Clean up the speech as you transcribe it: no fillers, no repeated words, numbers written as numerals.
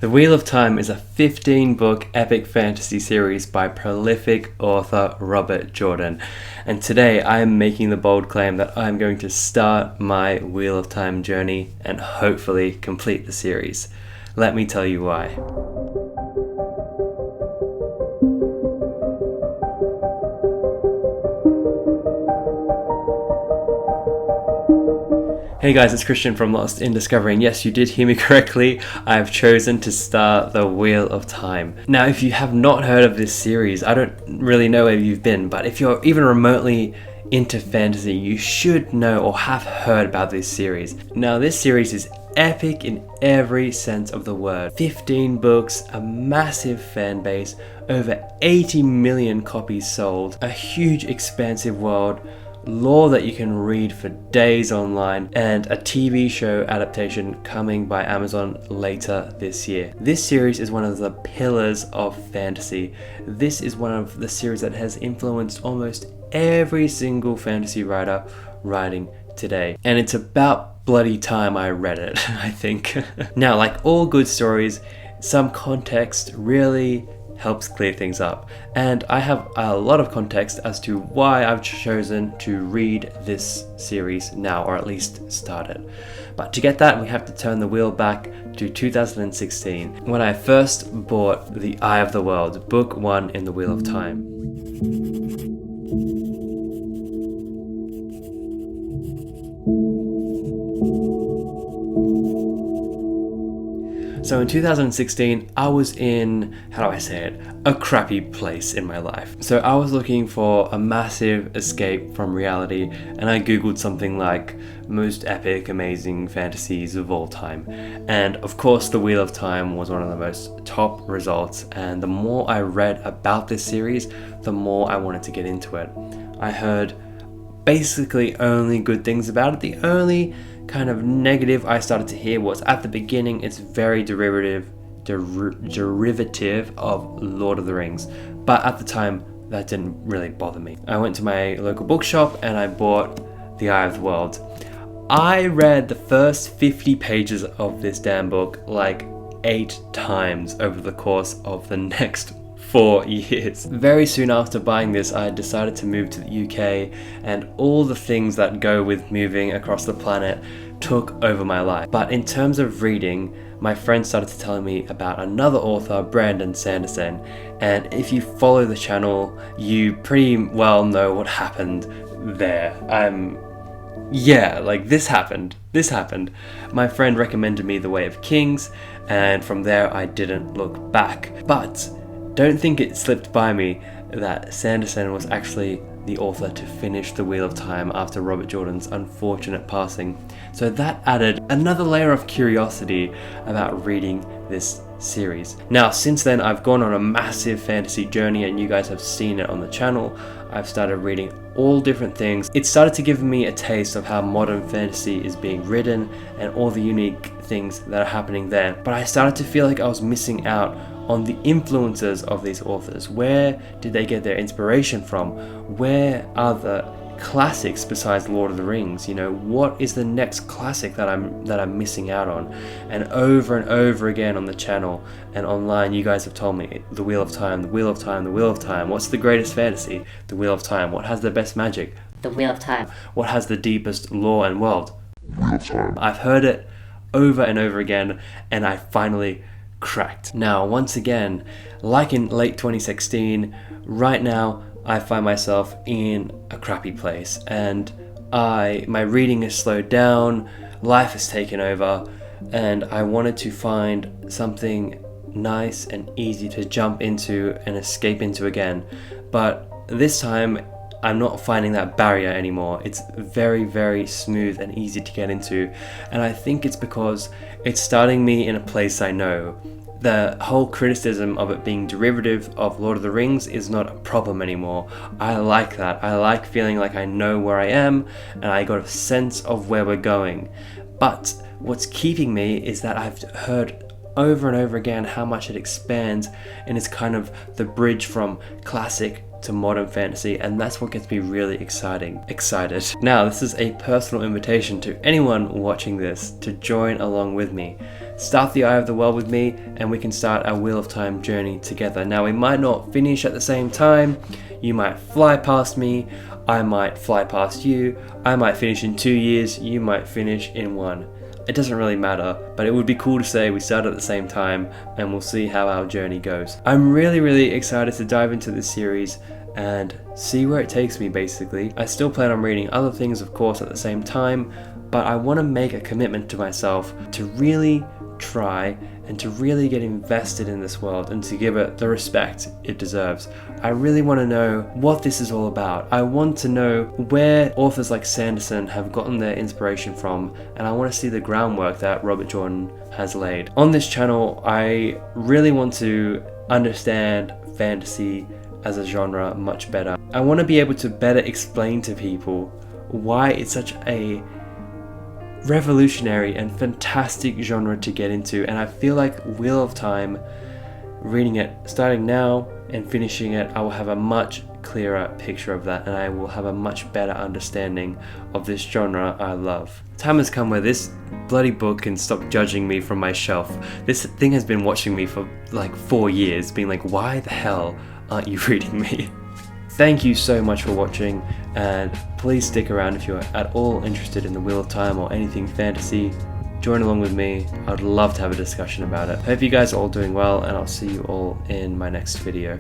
The Wheel of Time is a 15-book epic fantasy series by prolific author Robert Jordan. And today I am making the bold claim that I'm going to start my Wheel of Time journey and hopefully complete the series. Let me tell you why. Hey guys, it's Christian from Lost in Discovery, and yes, you did hear me correctly. I have chosen to start the Wheel of Time. Now, if you have not heard of this series, I don't really know where you've been, but if you're even remotely into fantasy, you should know or have heard about this series. Now, this series is epic in every sense of the word. 15 books, a massive fan base, over 80 million copies sold, a huge expansive world, lore that you can read for days online, and a TV show adaptation coming by Amazon later this year. This series is one of the pillars of fantasy. This is one of the series that has influenced almost every single fantasy writer writing today. And it's about bloody time I read it, I think. Now, like all good stories, some context really helps clear things up, and I have a lot of context as to why I've chosen to read this series now, or at least start it. But to get that, we have to turn the wheel back to 2016, when I first bought The Eye of the World, book 1 in the Wheel of Time. So in 2016, I was in, a crappy place in my life. So I was looking for a massive escape from reality, and I googled something like most epic, amazing fantasies of all time. And of course, The Wheel of Time was one of the most top results, and the more I read about this series, the more I wanted to get into it. I heard basically only good things about it. The only kind of negative I started to hear was at the beginning it's very derivative of Lord of the Rings, but at the time that didn't really bother me. I went to my local bookshop and I bought The Eye of the World. I read the first 50 pages of this damn book like 8 times over the course of the next 4 years. Very soon after buying this, I decided to move to the UK, and all the things that go with moving across the planet took over my life. But in terms of reading, my friends started to tell me about another author, Brandon Sanderson, and if you follow the channel, you pretty well know what happened there. This happened. My friend recommended me The Way of Kings, and from there I didn't look back. But don't think it slipped by me that Sanderson was actually the author to finish The Wheel of Time after Robert Jordan's unfortunate passing. So that added another layer of curiosity about reading this series. Now, since then, I've gone on a massive fantasy journey, and you guys have seen it on the channel. I've started reading all different things. It started to give me a taste of how modern fantasy is being written and all the unique things that are happening there. But I started to feel like I was missing out on the influences of these authors. Where did they get their inspiration from? Where are the classics besides Lord of the Rings? What is the next classic that I'm missing out on? And over again on the channel and online, you guys have told me The Wheel of Time, The Wheel of Time, The Wheel of Time. What's the greatest fantasy? The Wheel of Time. What has the best magic? The Wheel of Time. What has the deepest lore and world? Wheel of Time. I've heard it over and over again, and I finally cracked. Now, once again, like in late 2016, right now I find myself in a crappy place, and my reading has slowed down, life has taken over, and I wanted to find something nice and easy to jump into and escape into again. But this time I'm not finding that barrier anymore. It's very, very smooth and easy to get into, and I think it's because it's starting me in a place I know. The whole criticism of it being derivative of Lord of the Rings is not a problem anymore. I like that. I like feeling like I know where I am and I got a sense of where we're going. But what's keeping me is that I've heard over and over again how much it expands, and it's kind of the bridge from classic to modern fantasy, and that's what gets me really excited. Now, this is a personal invitation to anyone watching this to join along with me. start the Eye of the World with me, and we can start our Wheel of Time journey together. Now, we might not finish at the same time. You might fly past me, I might fly past you, I might finish in 2 years, you might finish in 1. It doesn't really matter, but it would be cool to say we start at the same time and we'll see how our journey goes. I'm really excited to dive into this series and see where it takes me basically. I still plan on reading other things of course at the same time, but I want to make a commitment to myself to really try and to really get invested in this world and to give it the respect it deserves. I really want to know what this is all about. I want to know where authors like Sanderson have gotten their inspiration from, and I want to see the groundwork that Robert Jordan has laid. On this channel, I really want to understand fantasy as a genre much better. I want to be able to better explain to people why it's such a revolutionary and fantastic genre to get into, and I feel like Wheel of Time, reading it starting now and finishing it, I will have a much clearer picture of that, and I will have a much better understanding of this genre I love. Time has come where this bloody book can stop judging me from my shelf. This thing has been watching me for like 4 years, being like, why the hell aren't you reading me? Thank you so much for watching, and please stick around if you're at all interested in the Wheel of Time or anything fantasy. Join along with me. I'd love to have a discussion about it. Hope you guys are all doing well, and I'll see you all in my next video.